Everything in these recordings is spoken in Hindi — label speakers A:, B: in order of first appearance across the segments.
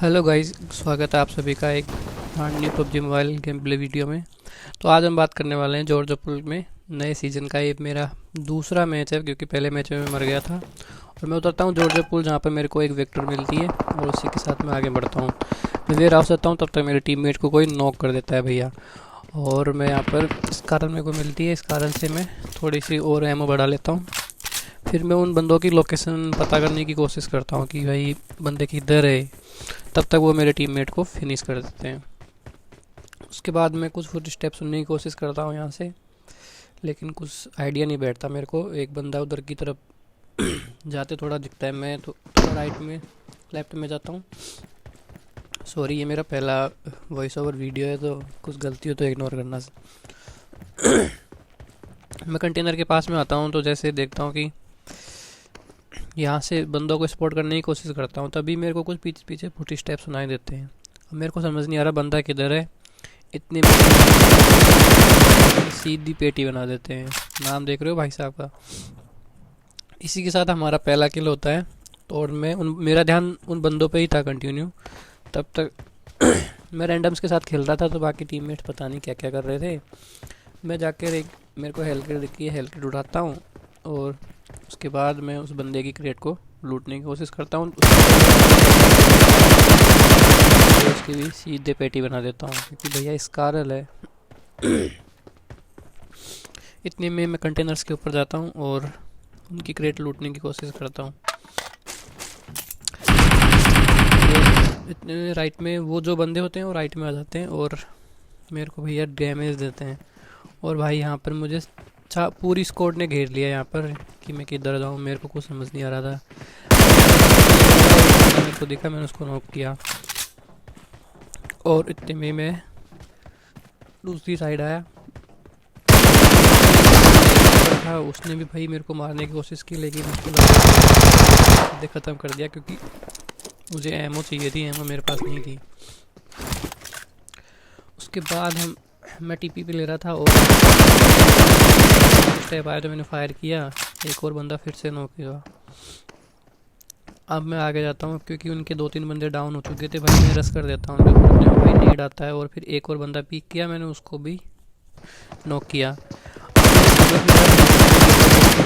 A: हेलो गाइस, स्वागत है आप सभी का एक brand new PUBG mobile game play video में। तो आज हम बात करने वाले हैं जॉर्ज पुल में नए सीज़न का। ये मेरा दूसरा मैच है क्योंकि पहले मैच में मैं मर गया था। और मैं उतरता हूँ जॉर्ज पुल जहाँ पर मेरे को एक विक्ट्री मिलती है और उसी के साथ मैं आगे बढ़ता हूँ। मैं वेयर हाउस जाता हूँ, तब तक मेरे टीममेट को कोई नॉक कर देता है भैया। और मैं यहाँ पर इस कारण मेरे को मिलती है, इस कारण से मैं थोड़ी सी और एमओ बढ़ा लेता हूँ। फिर मैं उन बंदों की लोकेशन पता करने की कोशिश करता हूँ कि भाई बंदे किधर है। तब तक वो मेरे टीममेट को फिनिश कर देते हैं। उसके बाद मैं कुछ फुट स्टेप सुनने की कोशिश करता हूँ यहाँ से, लेकिन कुछ आइडिया नहीं बैठता मेरे को। एक बंदा उधर की तरफ जाते थोड़ा दिखता है, मैं तो थोड़ा राइट में लेफ्ट में जाता हूँ। सॉरी, ये मेरा पहला वॉइस ओवर वीडियो है तो कुछ गलती हो तो इग्नोर करना। मैं कंटेनर के पास में आता हूँ तो जैसे देखता हूँ कि यहाँ से बंदों को स्पॉट करने की कोशिश करता हूँ, तभी मेरे को कुछ पीछे पीछे फुट स्टेप सुनाई देते हैं। अब मेरे को समझ नहीं आ रहा बंदा किधर है। इतने में सीधी पेटी बना देते हैं। नाम देख रहे हो भाई साहब का। इसी के साथ हमारा पहला किल होता है। तो और मेरा ध्यान उन बंदों पे ही था कंटिन्यू। तब तक मैं रैंडम्स के साथ खेल रहा था, तो बाकी टीममेट्स पता नहीं क्या क्या कर रहे थे। मैं जाकर एक मेरे को हेल्थ किट दिखी है, हेल्थ किट उठाता हूँ और उसके बाद मैं उस बंदे की क्रेट को लूटने की कोशिश करता हूँ। उसकी भी सीधे पेटी बना देता हूँ क्योंकि भैया स्कारल है। इतने में मैं कंटेनर्स के ऊपर जाता हूँ और उनकी क्रेट लूटने की कोशिश करता हूँ। इतने में राइट में वो जो बंदे होते हैं वो राइट में आ जाते हैं और मेरे को भैया डैमेज देते हैं। और भाई यहाँ पर मुझे पूरी स्क्वाड ने घेर लिया यहाँ पर कि मैं किधर जाऊँ। मेरे को कुछ समझ नहीं आ रहा था। मेरे को देखा, मैंने उसको नॉक किया और इतने में मैं दूसरी साइड आया था। उसने भी भाई मेरे को मारने की कोशिश की, लेकिन उसको ख़त्म कर दिया क्योंकि मुझे एमओ चाहिए थी, एमओ मेरे पास नहीं थी। उसके बाद मैं टीपी पे ले रहा था और स्टेप आया तो मैंने फायर किया। एक और बंदा फिर से नॉक किया। अब मैं आगे जाता हूँ क्योंकि उनके 2-3 बंदे डाउन हो चुके थे। भाई मैं रस कर देता हूँ उनके ऊपर, अपने भाई नीड आता है। और फिर एक और बंदा पीक किया, मैंने उसको भी नॉक किया।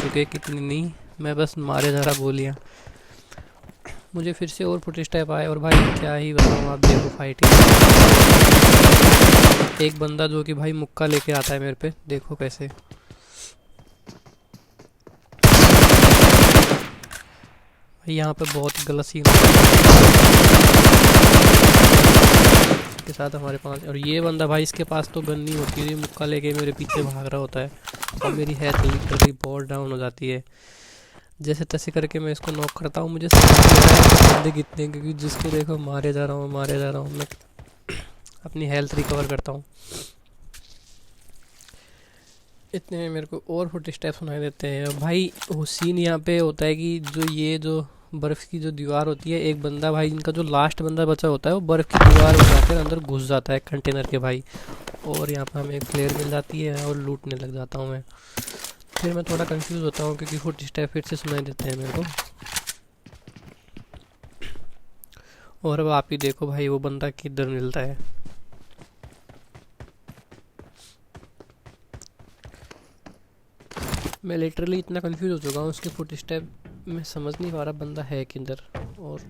A: चुके कितनी नहीं, मैं बस मारे जा रहा गोलियाँ। मुझे फिर से और फुट स्टेप आए और भाई क्या ही बताऊँ, आप देखो फाइटिंग। एक बंदा जो कि भाई मुक्का लेके आता है मेरे पे, देखो कैसे। यहाँ पर बहुत ही गलत सीन के साथ हमारे पास। और ये बंदा भाई, इसके पास तो गन नहीं होती है, मुक्का लेके मेरे पीछे भाग रहा होता है और मेरी हेल्थ लिटरली बहुत डाउन हो जाती है। जैसे तैसे करके मैं इसको नॉक करता हूँ। मुझे बंदे कितने हैं क्योंकि जिसको देखो मारे जा रहा हूँ। मैं अपनी हेल्थ रिकवर करता हूँ। इतने में मेरे को और फुट स्टेप सुनाई देते हैं। भाई वो सीन यहाँ पे होता है कि जो बर्फ़ की जो दीवार होती है, एक बंदा भाई इनका जो लास्ट बंदा बचा होता है वो बर्फ़ की दीवार बनाकर अंदर घुस जाता है कंटेनर के भाई। और यहाँ पर हमें एक फ्लेयर मिल जाती है और लूटने लग जाता हूँ मैं। फिर मैं थोड़ा कंफ्यूज होता हूँ क्योंकि फुट स्टेप फिर से सुनाई देते हैं मेरे को। और अब आप ही देखो भाई वो बंदा किधर मिलता है। मैं लिटरली इतना कंफ्यूज हो चुका हूँ उसके फुट स्टेप में, समझ नहीं पा रहा बंदा है किधर। और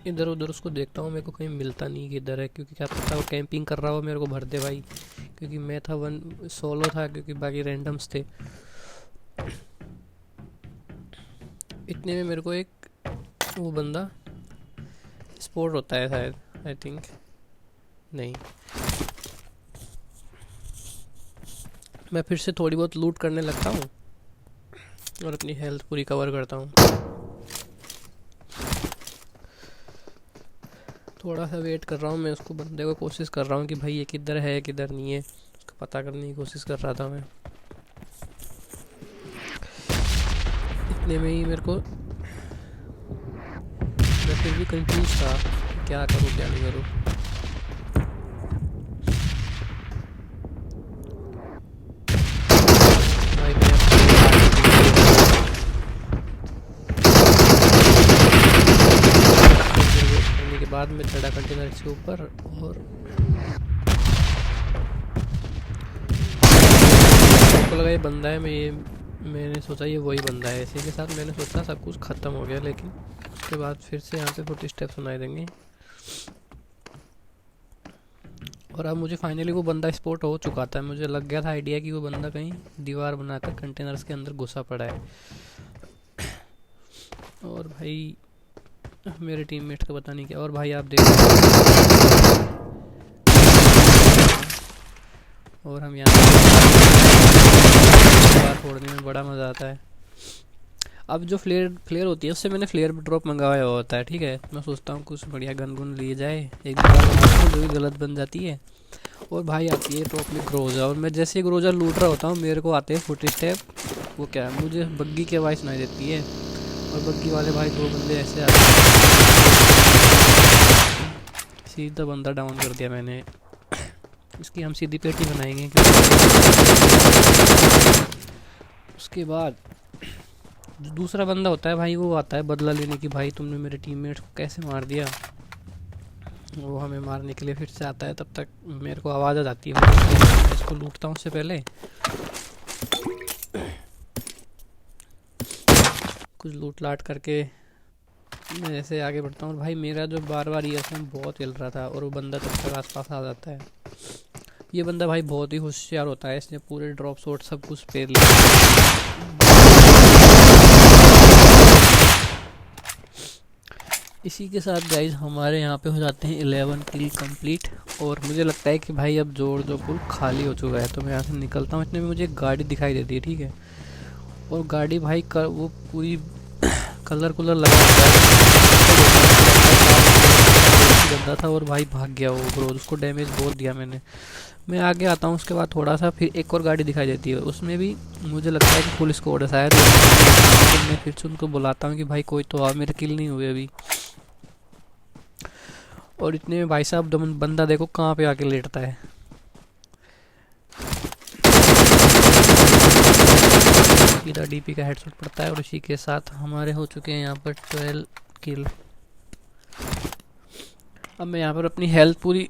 A: इधर उधर उसको देखता हूँ, मेरे को कहीं मिलता नहीं किधर है। क्योंकि क्या पता वो कैंपिंग कर रहा हो, मेरे को भर दे भाई। क्योंकि मैं था सोलो था, क्योंकि बाकी रैंडम्स थे। इतने में मेरे को एक वो बंदा स्पॉट होता है शायद, आई थिंक, नहीं। मैं फिर से थोड़ी बहुत लूट करने लगता हूँ और अपनी हेल्थ पूरी कवर करता हूँ। थोड़ा सा वेट कर रहा हूँ मैं, उसको बंदे को कोशिश कर रहा हूँ कि भाई ये किधर है किधर नहीं है, उसको पता करने की कोशिश कर रहा था मैं। इतने में ही मेरे को, मैं फिर भी कंफ्यूज था क्या करूँ क्या नहीं करूँ। भाई मैं बाद में चढ़ा कंटेनर के ऊपर और को लगा ये बंदा है। मैंने सोचा ये वही बंदा है। इसी के साथ मैंने सोचा सब कुछ ख़त्म हो गया, लेकिन उसके बाद फिर से यहाँ पे फुट स्टेप सुनाई देंगे और अब मुझे फाइनली वो बंदा स्पॉट हो चुका था। मुझे लग गया था आइडिया कि वो बंदा कहीं दीवार बनाकर कंटेनर्स के अंदर घुसा पड़ा है। और भाई मेरे टीममेट्स का पता नहीं क्या। और भाई आप देख और हम यहाँ फोड़ने में बड़ा मज़ा आता है। अब जो फ्लेयर होती है उससे मैंने फ्लेयर ड्रॉप मंगाया हुआ होता है, ठीक है। मैं सोचता हूँ कुछ बढ़िया गन गुन लिए जाए, एक बार जो भी गलत बन जाती है। और भाई आती है टॉप में ग्रोजा, और मैं जैसे ही ग्रोजा लूट रहा होता हूँ मेरे को आते हैं फुट स्टेप। वो क्या है, मुझे बग्गी की आवाज़ सुनाई देती है और बग्गी वाले भाई दो बंदे ऐसे आते हैं। सीधा बंदा डाउन कर दिया मैंने। इसकी हम सीधी पेटी बनाएंगे। उसके बाद जो दूसरा बंदा होता है भाई, वो आता है बदला लेने की। भाई तुमने मेरे टीममेट्स को कैसे मार दिया। वो हमें मारने के लिए फिर से आता है। तब तक मेरे को आवाज़ आ जाती है, मैं इसको लूटता हूँ उससे पहले। कुछ लूट लाट करके मैं ऐसे आगे बढ़ता हूँ। भाई मेरा जो बार बार ईयरफोन बहुत हिल रहा था और वो बंदा तब तक आसपास आ जाता है। ये बंदा भाई बहुत ही होशियार होता है, इसने पूरे ड्रॉप शॉट सब कुछ पेर लिया। इसी के साथ गाइज हमारे यहाँ पे हो जाते हैं 11 किल कंप्लीट। और मुझे लगता है कि भाई अब जोर जो पुल खाली हो चुका है, तो मैं यहाँ से निकलता हूँ। इतने में मुझे एक गाड़ी दिखाई देती है, ठीक है। और गाड़ी भाई वो पूरी कलर लगा गंदा था और भाई भाग गया वो ब्रो। उसको डैमेज बहुत दिया मैंने। मैं आगे आता हूँ, उसके बाद थोड़ा सा फिर एक और गाड़ी दिखाई देती है। उसमें भी मुझे लगता है कि पुलिस स्क्वाड है शायद। मैं फिर से उनको बुलाता हूँ कि भाई कोई तो आ, मेरे किल नहीं हुए अभी। और इतने में भाई साहब बंदा देखो कहाँ पे आके लेटता है। सीधा डीपी का हेडशॉट पड़ता है और इसी के साथ हमारे हो चुके हैं यहाँ पर 12 किल। अब मैं यहाँ पर अपनी हेल्थ पूरी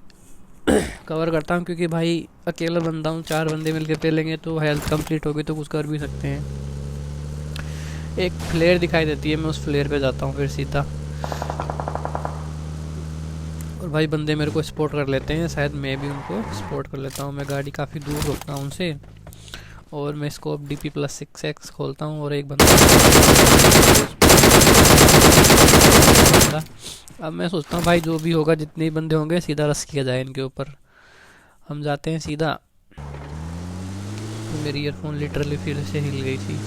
A: कवर करता हूँ, क्योंकि भाई अकेला बंदा हूँ। 4 बंदे मिलकर पेलेंगे तो हेल्थ कंप्लीट होगी तो कुछ कर भी सकते हैं। एक फ्लेयर दिखाई देती है, मैं उस फ्लेयर पे जाता हूँ फिर सीधा। और भाई बंदे मेरे को स्पॉट कर लेते हैं, शायद मैं भी उनको स्पॉट कर लेता हूँ। मैं गाड़ी काफ़ी दूर रोकता हूँ उनसे और मैं इसको अब DP+6X खोलता हूँ और एक बंदा। अब मैं सोचता हूँ भाई जो भी होगा, जितने ही बंदे होंगे सीधा रश किया जाए इनके ऊपर। हम जाते हैं सीधा। तो मेरी ईयरफोन लिटरली फिर से हिल गई थी।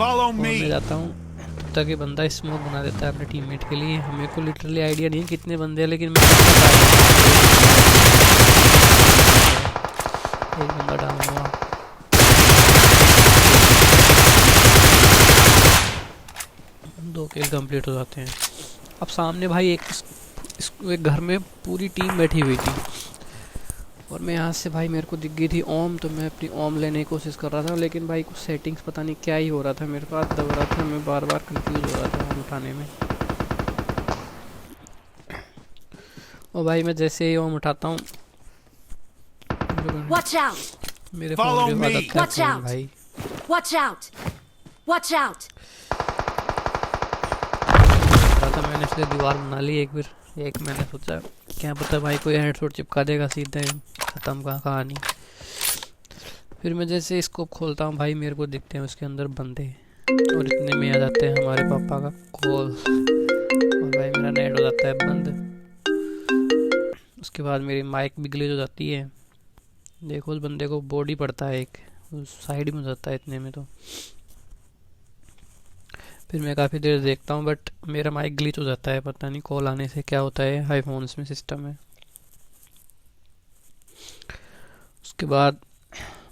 A: और मैं जाता हूँ तब तक ये बंदा स्मोक बना देता है अपने टीममेट के लिए। हमें को लिटरली आइडिया नहीं है कितने बंदे हैं, लेकिन एक बंदा डाउन हुआ। दो किल कंप्लीट हो जाते हैं। अब सामने भाई एक घर में पूरी टीम बैठी हुई थी और मैं यहाँ से भाई मेरे को दिख गई थी ओम। तो मैं अपनी ओम लेने की कोशिश कर रहा था, लेकिन भाई कुछ सेटिंग्स पता नहीं क्या ही हो रहा था, मेरे पास दब रहा था। मैं बार बार कंफ्यूज हो रहा था ओम उठाने में। और भाई मैं जैसे ही ओम उठाता हूँ मेरे फोन पे बात आता है भाई। था मैंने इसलिए दीवार बना ली एक बार। एक मैंने सोचा क्या पता भाई कोई हेडशॉट चिपका देगा, सीधे ख़त्म का कहानी। फिर मैं जैसे इसको खोलता हूँ भाई मेरे को दिखते हैं उसके अंदर बंदे, और इतने में आ जाते हैं हमारे पापा का कॉल और भाई मेरा नेट हो जाता है बंद। उसके बाद मेरी माइक भी ग्लिच हो जाती है। देखो उस बंदे को बॉडी पड़ता है एक, उस साइड में हो जाता है इतने में। तो फिर मैं काफ़ी देर देखता हूँ बट मेरा माइक ग्लिच हो जाता है, पता नहीं कॉल आने से क्या होता है। आईफोन्स में सिस्टम है। उसके बाद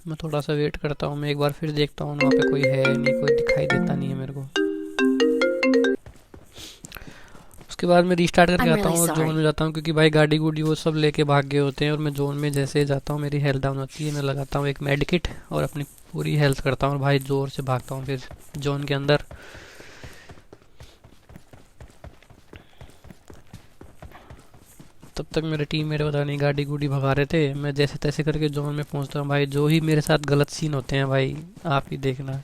A: मैं थोड़ा सा वेट करता हूँ। मैं एक बार फिर देखता हूँ वहाँ पे कोई है नहीं, कोई दिखाई देता नहीं है मेरे को। उसके बाद मैं रीस्टार्ट करके आता हूँ और जोन में जाता हूँ, क्योंकि भाई गाड़ी गुड़ी वो सब लेके भाग गए होते हैं। और मैं जोन में जैसे जाता हूँ मेरी हेल्थ डाउन होती है। मैं लगाता हूँ एक मेडिकिट और अपनी पूरी हेल्थ करता हूँ और भाई ज़ोर से भागता हूँ फिर जोन के अंदर। तब तक मेरे टीममेट पता नहीं गाड़ी गुड़ी भगा रहे थे। मैं जैसे तैसे करके जोन में पहुंचता हूँ भाई। जो ही मेरे साथ गलत सीन होते हैं भाई, आप ही देखना।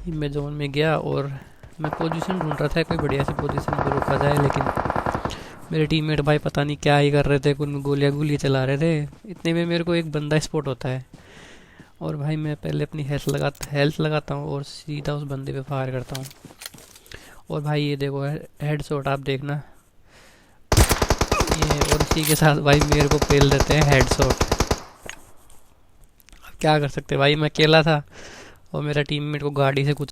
A: मैं जोन में गया और मैं पोजीशन ढूंढ रहा था, कोई बढ़िया सी पोजीशन पर रुका जाए, लेकिन मेरे टीममेट भाई पता नहीं क्या ही कर रहे थे, कुछ गोलियां चला रहे थे। इतने में मेरे को एक बंदा स्पॉट होता है और भाई मैं पहले अपनी हेल्थ लगाता हूँ और सीधा उस बंदे पे फायर करता हूँ। और भाई ये देखो हेड शॉट, आप देखना ये, और इसी के साथ भाई मेरे को पेल देते हैं हेड शॉट। अब क्या कर सकते भाई, मैं अकेला था और मेरा टीममेट को गाड़ी से कुछ